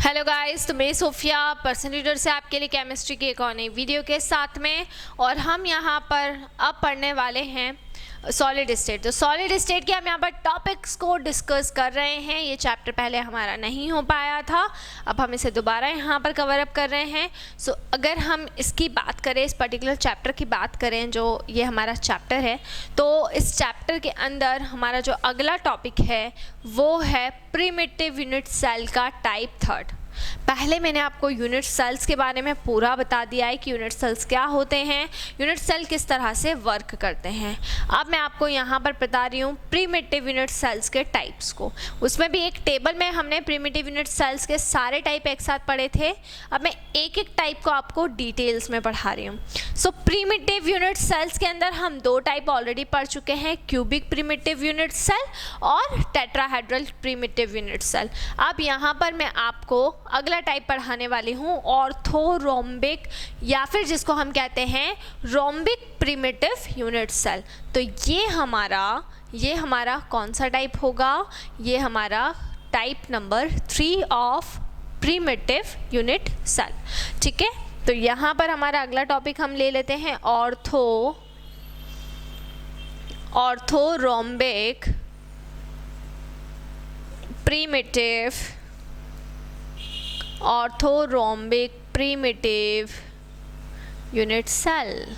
Hello guys, तो मैं Sophia person reader से आपके लिए केमिस्ट्री की एक और नई वीडियो के साथ में। और हम यहाँ पर अब पढ़ने वाले हैं सॉलिड स्टेट। तो सॉलिड स्टेट के हम यहाँ पर टॉपिक्स को डिस्कस कर रहे हैं। ये चैप्टर पहले हमारा नहीं हो पाया था, अब हम इसे दोबारा यहाँ पर कवर अप कर रहे हैं। सो अगर हम इसकी बात करें, इस पर्टिकुलर चैप्टर की बात करें, जो ये हमारा चैप्टर है, तो इस चैप्टर के अंदर हमारा जो अगला टॉपिक है वो है प्रिमिटिव यूनिट सेल का टाइप थर्ड। पहले मैंने आपको यूनिट सेल्स के बारे में पूरा बता दिया है कि यूनिट सेल्स क्या होते हैं, यूनिट सेल किस तरह से वर्क करते हैं। अब मैं आपको यहाँ पर बता रही हूँ प्रिमिटिव यूनिट सेल्स के टाइप्स को। उसमें भी एक टेबल में हमने प्रिमिटिव यूनिट सेल्स के सारे टाइप एक साथ पढ़े थे। अब मैं एक एक टाइप को आपको डिटेल्स में पढ़ा रही हूँ। सो प्रिमिटिव यूनिट सेल्स के अंदर हम दो टाइप ऑलरेडी पढ़ चुके हैं, क्यूबिक प्रिमिटिव यूनिट सेल और टेट्राहेड्रल प्रिमिटिव यूनिट सेल। अब यहाँ पर मैं आपको अगला टाइप पढ़ाने वाली हूँ ऑर्थोरोम्बिक, या फिर जिसको हम कहते हैं रोम्बिक प्रिमिटिव यूनिट सेल। तो ये हमारा कौन सा टाइप होगा? ये हमारा type number 3 of primitive unit cell. ठीक है, तो यहाँ पर हमारा अगला टॉपिक हम ले लेते हैं ऑर्थोरोम्बिक प्रिमिटिव यूनिट सेल।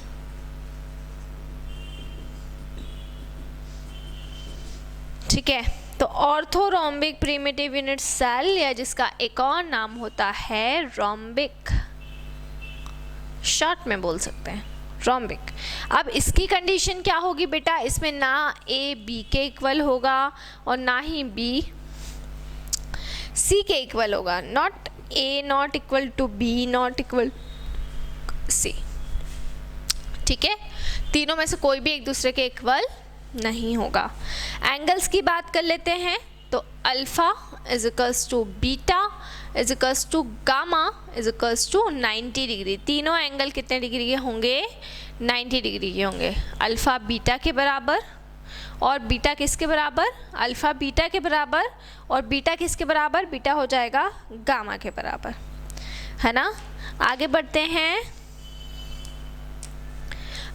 ठीक है, तो ऑर्थोरोम्बिक प्रिमिटिव यूनिट सेल, या जिसका एक और नाम होता है रोम्बिक, शॉर्ट में बोल सकते हैं रोम्बिक। अब इसकी कंडीशन क्या होगी बेटा? इसमें ना ए बी के इक्वल होगा और ना ही बी सी के इक्वल होगा। Not A not equal to B not equal to. ठीक है, तीनों में से कोई भी एक दूसरे के इक्वल नहीं होगा। एंगल्स की बात कर लेते हैं, तो alpha is equals to beta is equals to gamma is equals to 90 degree. तीनों एंगल कितने डिग्री के होंगे? 90 डिग्री के होंगे। अल्फा बीटा के बराबर और बीटा किसके बराबर? अल्फा बीटा के बराबर, और बीटा किसके बराबर? बीटा हो जाएगा गामा के बराबर, है ना। आगे बढ़ते हैं।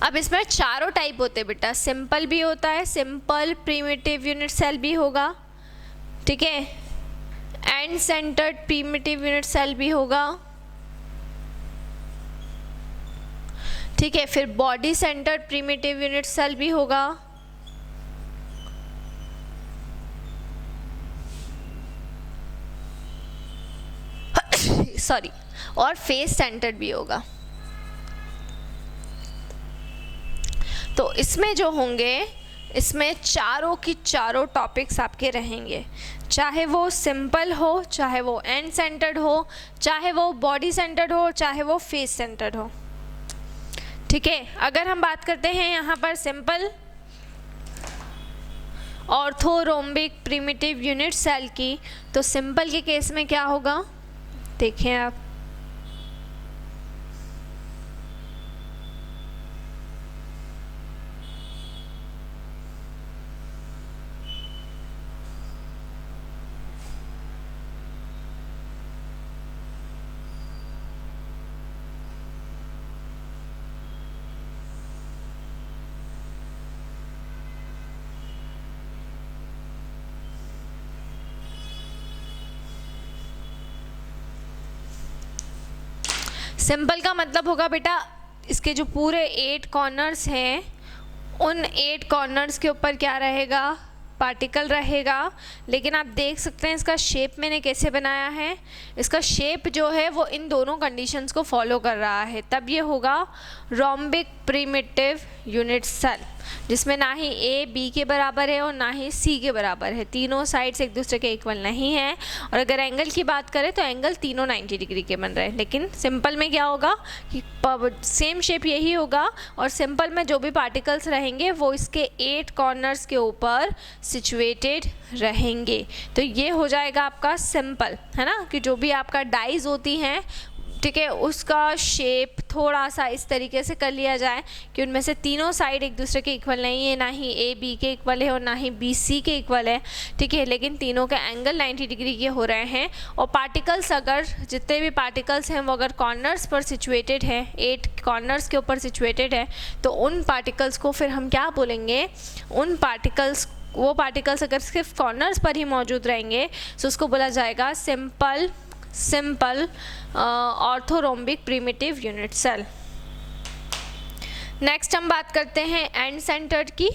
अब इसमें चारों टाइप होते हैं बेटा। सिंपल भी होता है, सिंपल प्रिमिटिव यूनिट सेल भी होगा। ठीक है, end centred primitive unit cell भी होगा। ठीक है, फिर body centred primitive unit cell भी होगा। सॉरी, और फेस सेंटर्ड भी होगा। तो इसमें जो होंगे, इसमें चारों की चारों टॉपिक्स आपके रहेंगे, चाहे वो सिंपल हो, चाहे वो एंड सेंटर्ड हो, चाहे वो बॉडी सेंटर्ड हो, चाहे वो फेस सेंटर्ड हो। ठीक है, अगर हम बात करते हैं यहाँ पर simple orthorhombic primitive unit cell की, तो सिंपल के केस में क्या होगा देखें आप। सिंपल का मतलब होगा बेटा, इसके जो पूरे 8 कॉर्नर्स हैं, उन 8 कॉर्नर्स के ऊपर क्या रहेगा? पार्टिकल रहेगा। लेकिन आप देख सकते हैं इसका शेप मैंने कैसे बनाया है। इसका शेप जो है वो इन दोनों कंडीशंस को फॉलो कर रहा है, तब ये होगा रोम्बिक प्रिमिटिव यूनिट सेल, जिसमें ना ही ए बी के बराबर है और ना ही सी के बराबर है। तीनों साइड्स एक दूसरे के इक्वल नहीं है। और अगर एंगल की बात करें तो एंगल तीनों 90 डिग्री के बन रहे हैं। लेकिन सिंपल में क्या होगा कि सेम शेप यही होगा, और सिंपल में जो भी पार्टिकल्स रहेंगे वो इसके 8 कॉर्नर्स के ऊपर सिचुएटेड रहेंगे। तो ये हो जाएगा आपका सिंपल, है ना, कि जो भी आपका डाइज होती हैं ठीक है, उसका शेप थोड़ा सा इस तरीके से कर लिया जाए कि उनमें से तीनों साइड एक दूसरे के इक्वल नहीं है, ना ही ए बी के इक्वल है और ना ही बी सी के इक्वल है, ठीक है, लेकिन तीनों के एंगल 90 डिग्री के हो रहे हैं। और पार्टिकल्स, अगर जितने भी पार्टिकल्स हैं वो अगर कॉर्नर्स पर सिचुएटेड है, 8 कॉर्नर्स के ऊपर सिचुएटेड है, तो उन पार्टिकल्स को फिर हम क्या बोलेंगे, उन पार्टिकल्स, वो पार्टिकल्स अगर सिर्फ कॉर्नर्स पर ही मौजूद रहेंगे तो उसको बोला जाएगा simple orthorhombic primitive unit cell. Next हम बात करते हैं एंड सेंटर्ड की।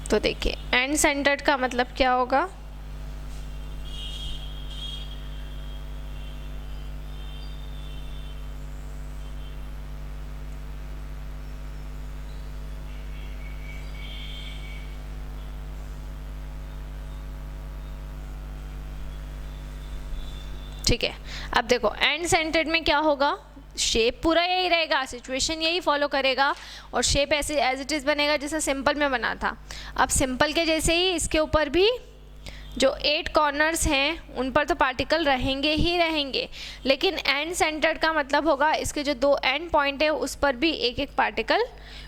तो देखिए एंड सेंटर्ड का मतलब क्या होगा, ठीक है। अब देखो एंड सेंटर्ड में क्या होगा, शेप पूरा यही रहेगा, सिचुएशन यही फॉलो करेगा और शेप ऐसे एज इट इज़ बनेगा जैसा सिंपल में बना था। अब सिंपल के जैसे ही इसके ऊपर भी जो 8 कॉर्नर्स हैं उन पर तो पार्टिकल रहेंगे ही रहेंगे, लेकिन एंड सेंटर्ड का मतलब होगा इसके जो 2 एंड पॉइंट है उस पर भी एक एक पार्टिकल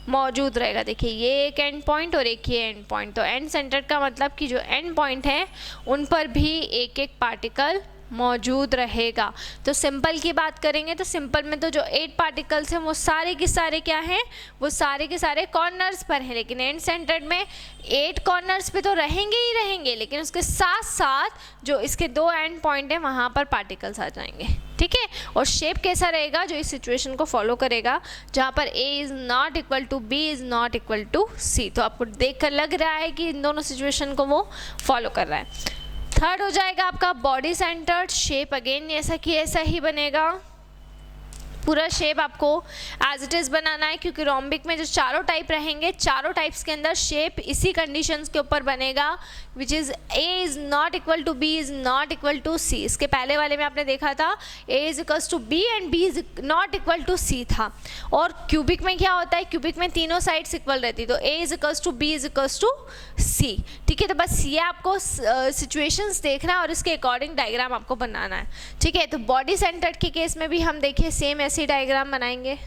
मौजूद रहेगा। देखिए ये एक एंड पॉइंट और एक ये एंड पॉइंट, तो एंड सेंटर्ड का मतलब कि जो एंड पॉइंट है उन पर भी एक एक पार्टिकल मौजूद रहेगा। तो सिंपल की बात करेंगे तो सिंपल में तो जो 8 पार्टिकल्स हैं वो सारे के सारे क्या हैं, वो सारे के सारे कॉर्नर्स पर हैं, लेकिन एंड सेंटर्ड में 8 कॉर्नर्स पे तो रहेंगे ही रहेंगे, लेकिन उसके साथ साथ जो इसके 2 एंड पॉइंट हैं वहाँ पर पार्टिकल्स आ जाएंगे, ठीक है। और शेप कैसा रहेगा, जो इस सिचुएशन को फॉलो करेगा, जहाँ पर A is not equal to B is not equal to C। तो आपको देख कर लग रहा है कि इन दोनों सिचुएशन को वो फॉलो कर रहा है। थर्ड हो जाएगा आपका बॉडी सेंटर्ड शेप, अगेन ऐसा कि ऐसा ही बनेगा, पूरा शेप आपको एज इट इज़ बनाना है, क्योंकि रोम्बिक में जो चारों टाइप रहेंगे, चारों टाइप्स के अंदर शेप इसी कंडीशंस के ऊपर बनेगा, which is A is not equal to B is not equal to C। इसके पहले वाले में आपने देखा था A is equals to B and B is not equal to C था। और क्यूबिक में क्या होता है, क्यूबिक में तीनों साइड्स इक्वल रहती, तो A is equals to B is equals to C, ठीक है। तो बस ये आपको सिचुएशंस देखना है और इसके अकॉर्डिंग डायग्राम आपको बनाना है, ठीक है। तो बॉडी सेंटर्ड के केस में भी हम देखिए सेम ऐसे डायग्राम बनाएंगे।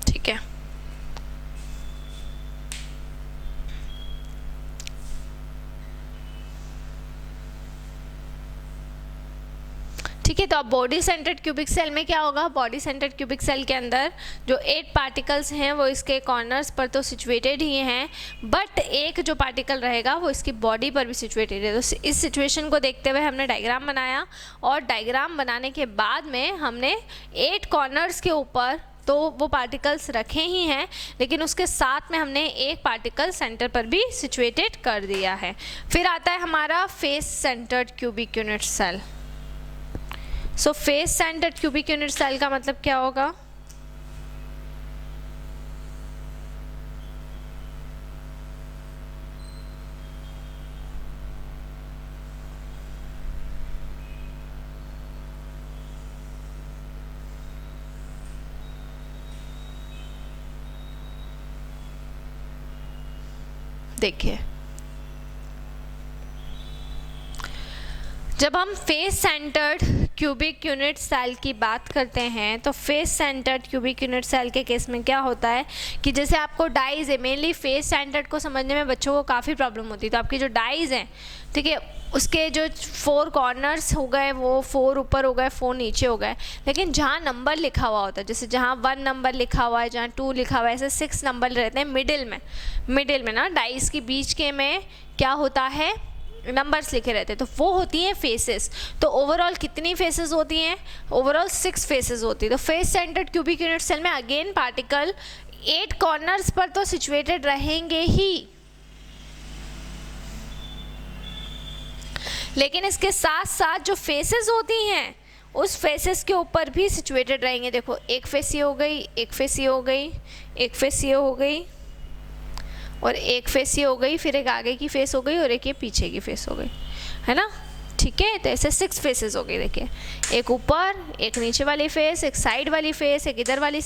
ठीक है, ठीक है। तो अब बॉडी सेंटर्ड क्यूबिक सेल में क्या होगा, बॉडी सेंटर्ड क्यूबिक सेल के अंदर जो 8 पार्टिकल्स हैं वो इसके कॉर्नर्स पर तो सिचुएटेड ही हैं, बट एक जो पार्टिकल रहेगा वो इसकी बॉडी पर भी सिचुएटेड है। तो इस सिचुएशन को देखते हुए हमने डायग्राम बनाया, और डायग्राम बनाने के बाद में हमने 8 कॉर्नर्स के ऊपर तो वो पार्टिकल्स रखे ही हैं, लेकिन उसके साथ में हमने एक पार्टिकल सेंटर पर भी सिचुएटेड कर दिया है। फिर आता है हमारा face centred cubic unit cell. So face centred cubic unit cell का मतलब क्या होगा, देखिए जब हम face centred cubic unit cell की बात करते हैं तो face centred cubic unit cell के केस में क्या होता है कि जैसे आपको डाइज है, मेनली फेस सेंटर्ड को समझने में बच्चों को काफ़ी प्रॉब्लम होती है। तो आपकी जो डाइज हैं, ठीक है, उसके जो 4 कॉर्नर्स हो गए वो 4 ऊपर हो गए, 4 नीचे हो गए, लेकिन जहाँ नंबर लिखा हुआ होता है, जैसे जहाँ 1 नंबर लिखा हुआ है, जहाँ 2 लिखा हुआ है, ऐसे 6 नंबर रहते हैं मिडिल में ना, डाइस के बीच के में क्या होता है, नंबर्स लिखे रहते हैं, तो वो होती हैं फेसेस। तो ओवरऑल कितनी फेसेस होती हैं, ओवरऑल 6 फेसेस होती है। तो face centred cubic unit cell में अगेन पार्टिकल 8 कॉर्नर्स पर तो सिचुएटेड रहेंगे ही, लेकिन इसके साथ साथ जो फेसेस होती हैं उस फेसेस के ऊपर भी सिचुएटेड रहेंगे। देखो एक फेस ये हो गई, एक फेस ये हो गई, एक फेस ये हो गई, और एक फेस ये हो गई, फिर एक आगे की फेस हो गई और एक ये पीछे की फेस हो गई, है ना। ठीक है, तो ऐसे 6 फेसेस हो गई। देखिए एक ऊपर, एक नीचे वाली फेस, एक साइड वाली फेस, एक इधर वाली,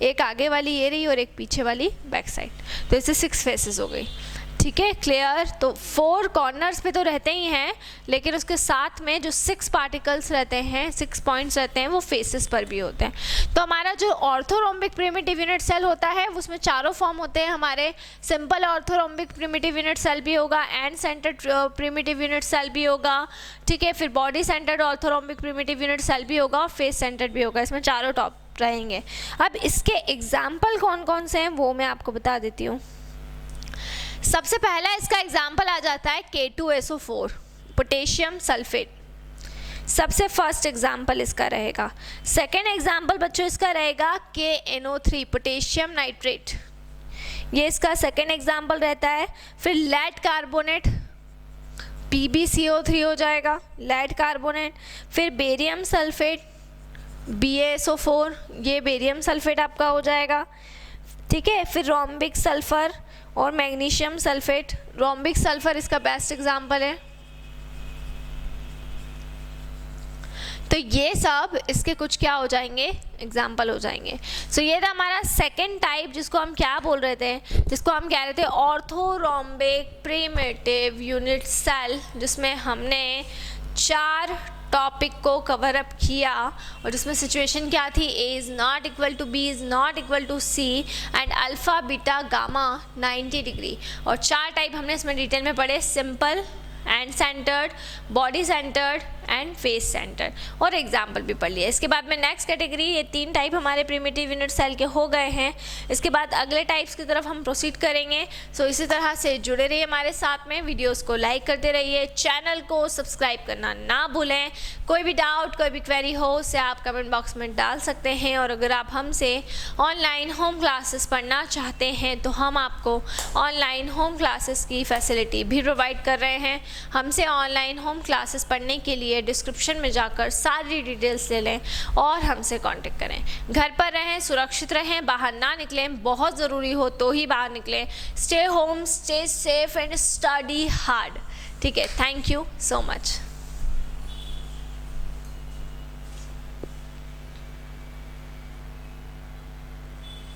एक आगे वाली ये रही और एक पीछे वाली बैक साइड, तो ऐसे 6 फेसेस हो गई। ठीक है, क्लियर। तो 4 कॉर्नर्स पे तो रहते ही हैं, लेकिन उसके साथ में जो 6 पार्टिकल्स रहते हैं, 6 पॉइंट्स रहते हैं, वो फेसेस पर भी होते हैं। तो हमारा जो ऑर्थोरोम्बिक प्रिमिटिव यूनिट सेल होता है उसमें चारों फॉर्म होते हैं हमारे। Simple orthorhombic primitive unit cell भी होगा, end centred primitive unit cell भी होगा, ठीक है, फिर body centred orthorhombic primitive unit cell भी होगा, और फेस सेंटर्ड भी होगा। इसमें चारों टॉप रहेंगे। अब इसके एग्जाम्पल कौन कौन से हैं वो मैं आपको बता देती हूँ। सबसे पहला इसका एग्जाम्पल आ जाता है K2SO4 पोटेशियम सल्फेट, सबसे फर्स्ट एग्जाम्पल इसका रहेगा। सेकेंड एग्जाम्पल बच्चों इसका रहेगा KNO3 पोटेशियम नाइट्रेट, ये इसका सेकेंड एग्जाम्पल रहता है। फिर लेड कार्बोनेट PbCO3 हो जाएगा, लेड कार्बोनेट। फिर बेरियम सल्फेट BaSO4, ये बेरियम सल्फेट आपका हो जाएगा, ठीक है। फिर रोम्बिक सल्फर और मैग्नीशियम सल्फेट, रोम्बिक सल्फर इसका बेस्ट एग्जाम्पल है। तो ये सब इसके कुछ क्या हो जाएंगे, एग्जाम्पल हो जाएंगे। सो ये था हमारा सेकेंड टाइप, जिसको हम क्या बोल रहे थे, जिसको हम कह रहे थे ऑर्थोरोम्बिक प्रिमिटिव यूनिट सेल, जिसमें हमने 4 टॉपिक को कवर अप किया, और जिसमें सिचुएशन क्या थी, A is not equal to B is not equal to C and alpha beta gamma 90 degree. और 4 टाइप हमने इसमें डिटेल में पढ़े, simple, and centred, body centred and face centred, और एग्जाम्पल भी पढ़ लिया। इसके बाद में नेक्स्ट कैटेगरी, ये 3 टाइप हमारे प्रिमिटिव यूनिट सेल के हो गए हैं। इसके बाद अगले टाइप्स की तरफ हम प्रोसीड करेंगे। सो इसी तरह से जुड़े रहिए हमारे साथ में, वीडियोस को लाइक करते रहिए, चैनल को सब्सक्राइब करना ना भूलें। कोई भी डाउट, कोई भी क्वेरी हो उसे आप कमेंट बॉक्स में डाल सकते हैं, और अगर आप हमसे ऑनलाइन होम क्लासेस पढ़ना चाहते हैं तो हम आपको ऑनलाइन होम क्लासेस की फैसिलिटी भी प्रोवाइड कर रहे हैं। हमसे ऑनलाइन होम क्लासेस पढ़ने के लिए डिस्क्रिप्शन में जाकर सारी डिटेल्स ले लें और हमसे कांटेक्ट करें। घर पर रहें, सुरक्षित रहें, बाहर ना निकलें, बहुत ज़रूरी हो तो ही बाहर निकलें। Stay home, stay safe and study hard. ठीक है, थैंक यू सो मच।